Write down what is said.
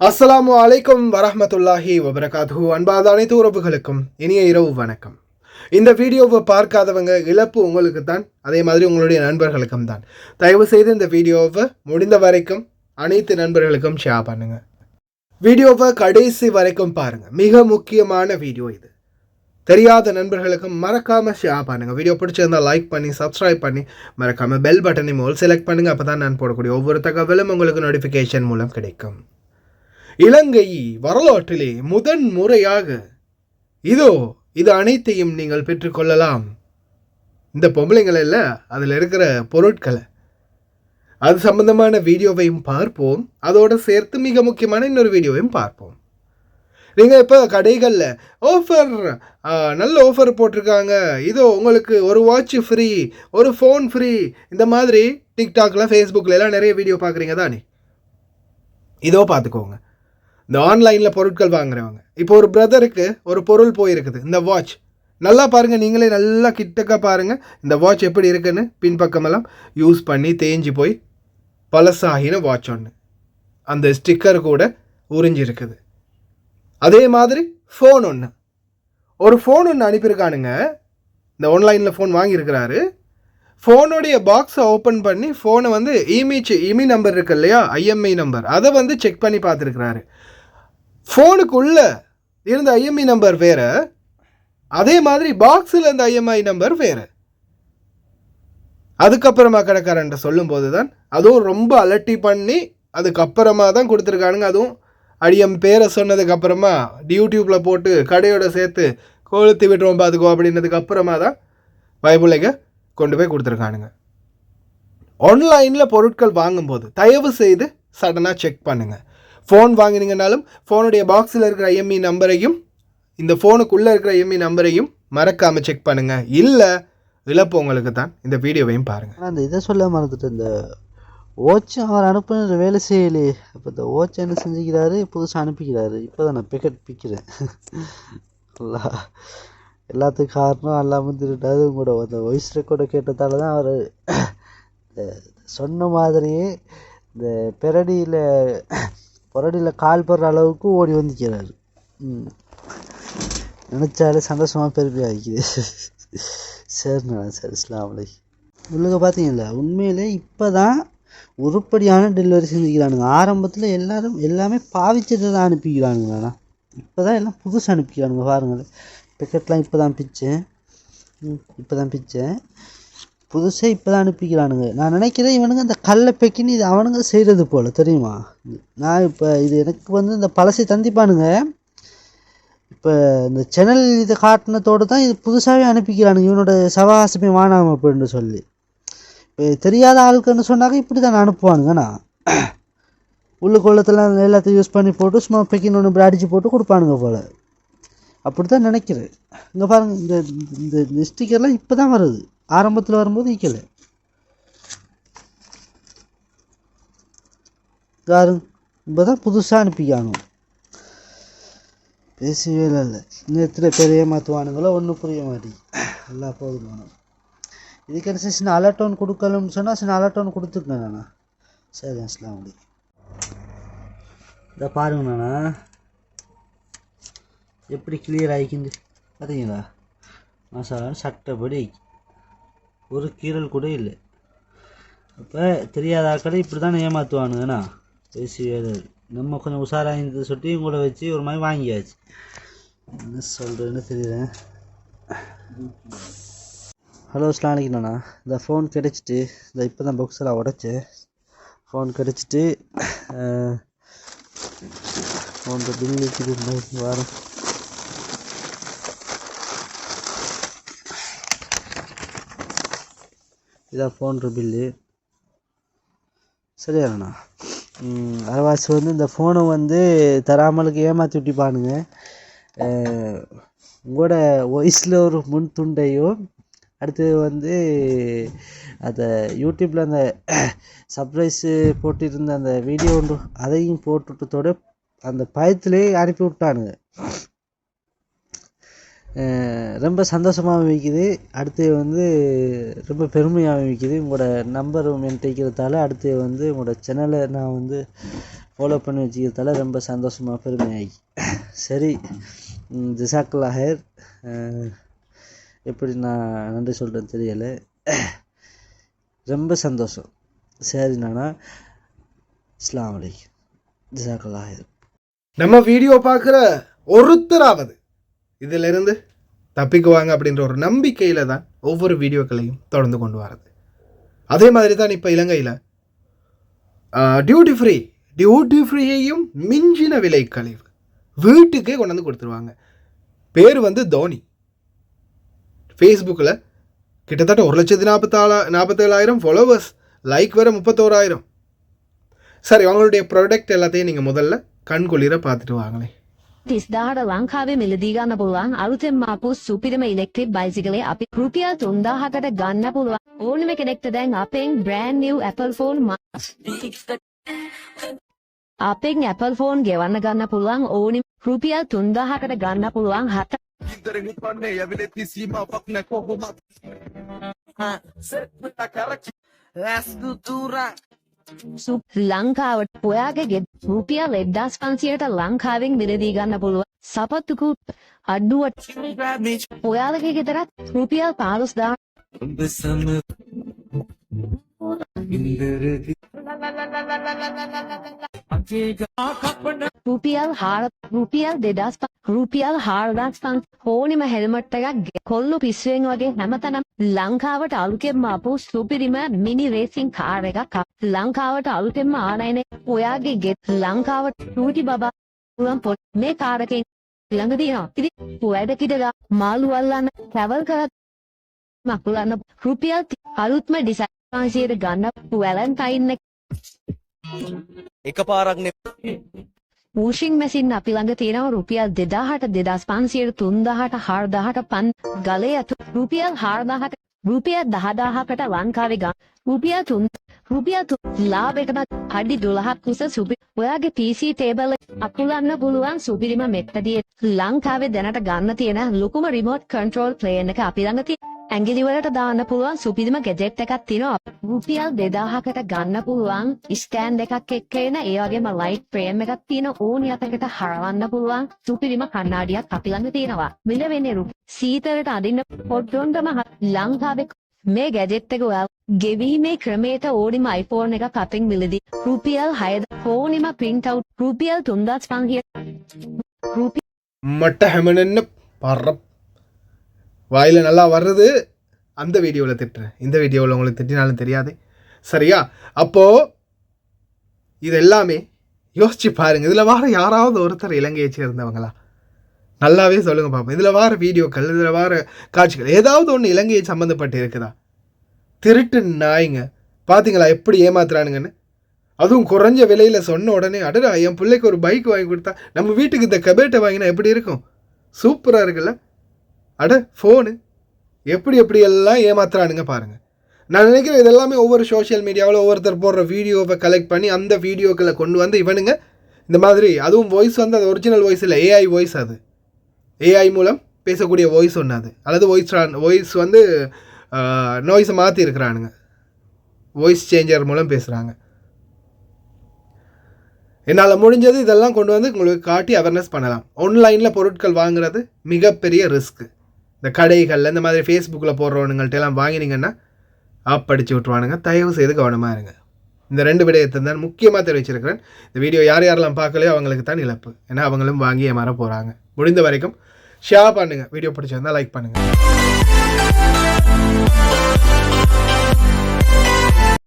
அஸ்ஸலாமு அலைக்கும் வரஹ்மத்துல்லாஹி வபரகாத்துஹு. அன்பாத அனைத்து உறவுகளுக்கும் இனிய இரவு வணக்கம். இந்த வீடியோவை பார்க்காதவங்க இழப்பு உங்களுக்கு தான், அதே மாதிரி உங்களுடைய நண்பர்களுக்கும் தான். தயவு செய்து இந்த வீடியோவை முடிந்த வரைக்கும் அனைத்து நண்பர்களுக்கும் ஷேர் பண்ணுங்க. வீடியோவை கடைசி வரைக்கும் பாருங்க. மிக முக்கியமான வீடியோ இது. தெரியாத நண்பர்களுக்கும் மறக்காம ஷேர் பண்ணுங்க. வீடியோ பிடிச்சிருந்தா லைக் பண்ணி சப்ஸ்கிரைப் பண்ணி மறக்காம பெல் பட்டனை மூலம் செலக்ட் பண்ணுங்க. அப்பதான் நான் போடக்கூடிய ஒவ்வொரு தகவலும் உங்களுக்கு நோட்டிஃபிகேஷன் மூலம் கிடைக்கும். இலங்கை வரலாற்றிலே முதன் முறையாக இது அனைத்தையும் நீங்கள் பெற்றுக்கொள்ளலாம். இந்த பொம்பளைங்களை இல்லை, அதில் இருக்கிற பொருட்களை, அது சம்பந்தமான வீடியோவையும் பார்ப்போம். அதோடு சேர்த்து மிக முக்கியமான இன்னொரு வீடியோவையும் பார்ப்போம். நீங்கள் இப்போ கடைகளில் ஆஃபர், நல்ல ஆஃபர் போட்டிருக்காங்க, உங்களுக்கு ஒரு வாட்ச் ஃப்ரீ, ஒரு ஃபோன் ஃப்ரீ, இந்த மாதிரி டிக்டாக்ல ஃபேஸ்புக்கில் எல்லாம் நிறைய வீடியோ பார்க்குறீங்க தானே. பார்த்துக்கோங்க. இந்த ஆன்லைனில் பொருட்கள் வாங்குறவங்க, இப்போ ஒரு பிரதருக்கு ஒரு பொருள் போயிருக்குது, இந்த வாட்ச். நல்லா பாருங்கள், நீங்களே நல்லா கிட்டக்க பாருங்கள் இந்த வாட்ச் எப்படி இருக்குன்னு. பின்பக்கமெல்லாம் யூஸ் பண்ணி தேஞ்சு போய் பழசாகின வாட்ச் ஒன்று, அந்த ஸ்டிக்கர் கூட உறிஞ்சிருக்குது. அதே மாதிரி ஃபோன் ஒரு ஃபோன் ஒன்று அனுப்பியிருக்கானுங்க. இந்த ஆன்லைனில் ஃபோன் வாங்கியிருக்கிறாரு. ஃபோனுடைய பாக்ஸை ஓப்பன் பண்ணி ஃபோனை இமி நம்பர் இருக்கு இல்லையா, IMEI நம்பர், அதை செக் பண்ணி பார்த்துருக்குறாரு. ஃபோனுக்குள்ளே இருந்த IMEI நம்பர் வேறு, அதே மாதிரி பாக்ஸில் இருந்த IMEI நம்பர் வேறு. அதுக்கப்புறமா கடைக்காரன்ட்ட சொல்லும்போது தான், அதுவும் ரொம்ப அலட்டி பண்ணி அதுக்கப்புறமா தான் கொடுத்துருக்கானுங்க. அதுவும் அடியம் பேரை சொன்னதுக்கப்புறமா யூடியூப்பில் போட்டு கடையோட சேர்த்து கொளுத்தி விட்டுருவோம் பார்த்துக்கோ அப்படின்னதுக்கு அப்புறமா தான் பைபிளைங்க கொண்டு போய் கொடுத்துருக்கானுங்க. ஆன்லைனில் பொருட்கள் வாங்கும்போது தயவு செய்து சடனாக செக் பண்ணுங்கள். ஃபோன் வாங்கினீங்கனாலும் ஃபோனுடைய பாக்ஸில் இருக்கிற IMEI நம்பரையும் இந்த ஃபோனுக்குள்ளே இருக்கிற IMEI நம்பரையும் மறக்காமல் செக் பண்ணுங்கள். இல்லை இழப்பு உங்களுக்கு தான். இந்த வீடியோவையும் பாருங்கள். அந்த இதை சொல்ல மறந்துட்டு, இந்த ஓச்சு அவர் அனுப்புன வேலை செய்யலையே. இப்போ இந்த ஓச்சு என்ன செஞ்சுக்கிறாரு, புதுசாக அனுப்பிக்கிறாரு. இப்போ தான் நான் பிக்கெட் பிக்கிறேன். எல்லாத்துக்கும் காரணம் எல்லாமே திருட்டாது கூட அந்த வாய்ஸ் ரெக்கார்டை கேட்டதால தான் அவர் சொன்ன மாதிரியே இந்த புரடியில் கால் படுற அளவுக்கு ஓடி வந்துக்கிறாரு. நினச்சாலே சந்தோஷமாக பெருமையாக இருக்குது. சரிண்ணா, சரி, இஸ்லாம் அலைக்கும். உள்ளுக பார்த்தீங்களா, உண்மையிலே இப்போ தான் உருப்படியான டெலிவரி செஞ்சுக்கிறானுங்க. ஆரம்பத்தில் எல்லாமே பாவிச்சதை தான் அனுப்பிக்கிறானுங்கண்ணா. இப்போ தான் எல்லாம் புதுசாக அனுப்பிக்கிறானுங்க. பாருங்களேன், பிக்கெட்லாம் இப்போ தான் பிச்சேன் புதுசாக இப்போ தான் அனுப்பிக்கிறானுங்க. நான் நினைக்கிறேன் இவனுங்க இந்த கல்லை பெக்கின்னு இது அவனுங்க செய்கிறது போல், தெரியுமா. நான் இப்போ இது எனக்கு இந்த பழசை தந்திப்பானுங்க. இப்போ இந்த சேனல் இதை காட்டினத்தோடு தான் இது புதுசாகவே அனுப்பிக்கிறானுங்க. இவனோட சவகாசமே வானாம அப்படின்னு சொல்லி. இப்போ தெரியாத ஆளுக்குன்னு சொன்னாக்க இப்படி தான் அனுப்புவானுங்கண்ணா. உள்ளுக்குள்ளத்தில் எல்லாத்தையும் யூஸ் பண்ணி போட்டு சும்மா பெக்கின்னு ஒன்று அடித்து போட்டு கொடுப்பானுங்க போல். அப்படி தான் நினைக்கிறேன். இங்கே பாருங்கள், இந்த ஸ்டிக்கர்லாம் இப்போ தான் வருது. ஆரம்பத்தில் வரும்போது ஈக்கலை. யாரும் இப்போ தான் புதுசாக அனுப்பிக்கானோ. பேசவே இல்லை. இன்னும் பேர் ஏமாற்றுவானுங்களோ ஒன்றும் புரிய மாட்டேங்குது. நல்லா போதுமான இதுக்கு என்ன சின்ன அலர்டோன் கொடுக்கணும்னு சொன்னால் சின்ன அலர்டோன் கொடுத்துருக்கேன் நானா. சரி, அஸ்லாம் அலைக்கும். இதை பாருங்கண்ணா எப்படி கிளியர் ஆகிக்குது பார்த்தீங்களா. மசாலா சட்டப்படி ஒரு கீரல் கூட இல்லை. அப்போ தெரியாத ஆக்களை இப்படி தானே ஏமாற்றுவானுங்கண்ணா. பேசி நம்ம கொஞ்சம் உஷாராக சொல்லிட்டு கூட வச்சு ஒரு மாதிரி வாங்கியாச்சு. என்ன சொல்கிறேன்னு தெரியல. ஹலோ, அஸ்லாம் அலைக்கும்ண்ணா. இந்த ஃபோன் கிடச்சிட்டு இப்போ தான் பாக்ஸெல்லாம் உடைச்சேன். ஃபோன் கிடச்சிட்டு ஃபோன் பில் இருக்குது வாரம். இதான் ஃபோன் பில்லு. சரியாண்ணா. அரைவாசி இந்த ஃபோனை தராமலுக்கு ஏமாற்றி விட்டிப்பானுங்க. உங்களோட வாய்ஸில் ஒரு முன் துண்டையும் அடுத்து அதை யூடியூப்பில் அந்த சர்ப்ரைஸு போட்டிருந்த அந்த வீடியோ ஒன்று அதையும் போட்டுட்டதோட அந்த பயத்திலே அனுப்பி விட்டானுங்க. ரொம்ப சந்தோஷமாக வைக்குது. அடுத்து ரொம்ப பெருமையாக வைக்குது. உங்களோட நம்பர் மெயின்டைக்கிறதால அடுத்து உங்களோட சேனலை நான் ஃபாலோ பண்ணி வச்சுக்கிறதால ரொம்ப சந்தோஷமாக பெருமையாகி. சரி, ஜிசாக்குல்லா ஹைர். எப்படி நான் நன்றி சொல்கிறேன்னு தெரியலை, ரொம்ப சந்தோஷம். சரி நானா, அஸ்ஸலாமு அலைக்கும், ஜிசாக்குல்லா ஹைர். நம்ம வீடியோ பார்க்குற ஒருத்தராவது இதிலிருந்து தப்பிக்குவாங்க அப்படின்ற ஒரு நம்பிக்கையில் தான் ஒவ்வொரு வீடியோக்களையும் தொடர்ந்து கொண்டு வரது. அதே மாதிரி தான் இப்போ இலங்கையில் டியூட்டி ஃப்ரீயையும் மிஞ்சின விலை கழிவு வீட்டுக்கே கொண்டு வந்து கொடுத்துருவாங்க. பேர் வந்து தோனி. ஃபேஸ்புக்கில் கிட்டத்தட்ட 1,47,000 ஃபாலோவர்ஸ், லைக் வேறு 31,000. சரி, அவங்களுடைய ப்ராடக்ட் எல்லாத்தையும் நீங்கள் முதல்ல கண்குளிர பார்த்துட்டு வாங்களேன். 30,000 ලංකාවේ මිලදී ගන්න පුළුවන් අලුතෙන් ආපු සුපිරිම ඉලෙක්ට්‍රික් බයිසිකලේ අපි රුපියල් 3,000කට ගන්න පුළුවන්. ඕනම කෙනෙක්ට දැන් අපෙන් brand new Apple phone අපෙන් Apple phone ගෙවන්න ගන්න පුළුවන්. ඕනි රුපියල් 3,000කට ගන්න පුළුවන්. ලංකාවට ඔයාගේ රුපියල් 1,500ට ලංකාවෙන් මිලදී ගන්න පුළුවන්. සපත්තුකුත් අඩුවට ඔයාලගේ ගෙදරත් රුපියල් 15,000 රුපියල් 4,500 ඕනිම හෙල්මට් එකක් කොල්ලු පිස්සුවෙන් වගේ හැමතැනම ලංකාවට අලුතෙන්ම ආපු සුපිරිම මිනි රේසින් කාර් එකක් ලංකාවට අලුතෙන්ම ආනයනේ. ඔයාගේ ගෙත් ලංකාවට ටූටි බබා පුළුවන් පොත් මේ කාර් එකෙන් ළඟ තියෙනවා. ඉතින් ඔයාට කිඩලා මාළු අල්ලන්න ට්‍රැවල් කරත් මකුලන්න රුපියල් අලුත්ම ඩිසයින් 500ට ගන්න වැලන්ටයින් එකපාරක් වූෂින් මැසින් අපි ළඟ තියෙනවා රුපියල් 2,000ට 2,500ට 3,000ට 4,000ට පන් ගලේ අතු රුපියල් 4,000ට රුපියල් 10,000කට ලංකාවේ ගන්න රුපියල් 3 ලාභයකට අඩි 12ක් උස සුපිරි ඔයාගේ PC ටේබල් අකුලන්න පුළුවන් සුපිරිම මෙත්තඩිය ලංකාවේ දැනට ගන්න තියෙන ලොකුම රිමෝට් කන්ට්‍රෝල් ප්ලේන් එක අපි ළඟ තියෙනවා. ඇඟිලි වලට දාන්න පුළුවන් සුපිරිම ගැජට් එකක් තියෙනවා. රුපියල් 2,000කට ගන්න පුළුවන් ස්ටෑන්ඩ් එකක් එක්ක එන ඒ වගේම ලයිට් ෆ්‍රේම් එකක් තියෙන ඕනි අතකට හරවන්න පුළුවන් සුපිරිම කණ්ණාඩියක් අපි ළඟ තියෙනවා. මිල වෙන්නේ සීතලට අදින්න පොඩ්ඩොන්ටම ලංකාවේ මේ ගැජට් එක ඔයාලා ගෙවීමේ ක්‍රමයට ඕනිම iPhone එකක් අපෙන් මිලදී රුපියල් 6,000 ඕනිම print out රුපියල් 3,500 மட்ட ஹெமனன்னு பர்ற வாயில் நல்லா வர்றது அந்த வீடியோவில் திட்டுறேன். இந்த வீடியோவில் உங்களுக்கு திட்டினாலும் தெரியாது. சரியா? அப்போது இது எல்லாமே யோசிச்சு பாருங்கள். இதில் வார யாராவது ஒருத்தர் இலங்கையை சேர்ந்தவங்களா? நல்லாவே சொல்லுங்கள் பார்ப்போம். இதில் வார வீடியோக்கள், இதில் வார காட்சிகள் ஏதாவது ஒன்று இலங்கையை சம்மந்தப்பட்டு இருக்குதா? திருட்டு நாய்ங்க பார்த்தீங்களா எப்படி ஏமாத்துறானுங்கன்னு. அதுவும் குறைஞ்ச விலையில் சொன்ன உடனே அடடா என் பிள்ளைக்கு ஒரு பைக் வாங்கி கொடுத்தா நம்ம வீட்டுக்கு இந்த கபேட்டை வாங்கினா எப்படி இருக்கும்? சூப்பராக இருக்குல்ல? அட ஃபோனு எப்படியெல்லாம் ஏமாத்துறானுங்க பாருங்கள். நான் நினைக்கிறேன் இதெல்லாமே ஒவ்வொரு சோஷியல் மீடியாவில் ஒவ்வொருத்தர் போடுற வீடியோவை கலெக்ட் பண்ணி அந்த வீடியோக்களை கொண்டு வந்து இவனுங்க இந்த மாதிரி, அதுவும் வாய்ஸ் வந்து அது ஒரிஜினல் வாய்ஸ் இல்லை, ஏஐ வாய்ஸ். அது ஏஐ மூலம் பேசக்கூடிய வாய்ஸ் ஒன்று அது, அல்லது வாய்ஸ் வந்து நாய்ஸை மாற்றி இருக்கிறானுங்க, வாய்ஸ் சேஞ்சர் மூலம் பேசுகிறாங்க. என்னால் முடிஞ்சது இதெல்லாம் கொண்டு வந்து உங்களுக்கு காட்டி அவேர்னஸ் பண்ணலாம். ஆன்லைனில் பொருட்கள் வாங்குறது மிகப்பெரிய ரிஸ்க்கு. இந்த கடைகளில் இந்த மாதிரி ஃபேஸ்புக்கில் போடுறவனுங்கள்ட்ட எல்லாம் வாங்கினீங்கன்னா படித்து விட்ருவானுங்க. தயவு செய்து கவனமாக இருங்க. இந்த 2 விடயத்தை தான் முக்கியமாக தெரிவிச்சிருக்கிறேன். இந்த வீடியோ யாரெல்லாம் பார்க்கலையோ அவங்களுக்கு தான் இழப்பு. ஏன்னா அவங்களும் வாங்கி ஏமாற போகிறாங்க. முடிந்த வரைக்கும் ஷேர் பண்ணுங்கள். வீடியோ பிடிச்சிருந்தால் லைக் பண்ணுங்கள்.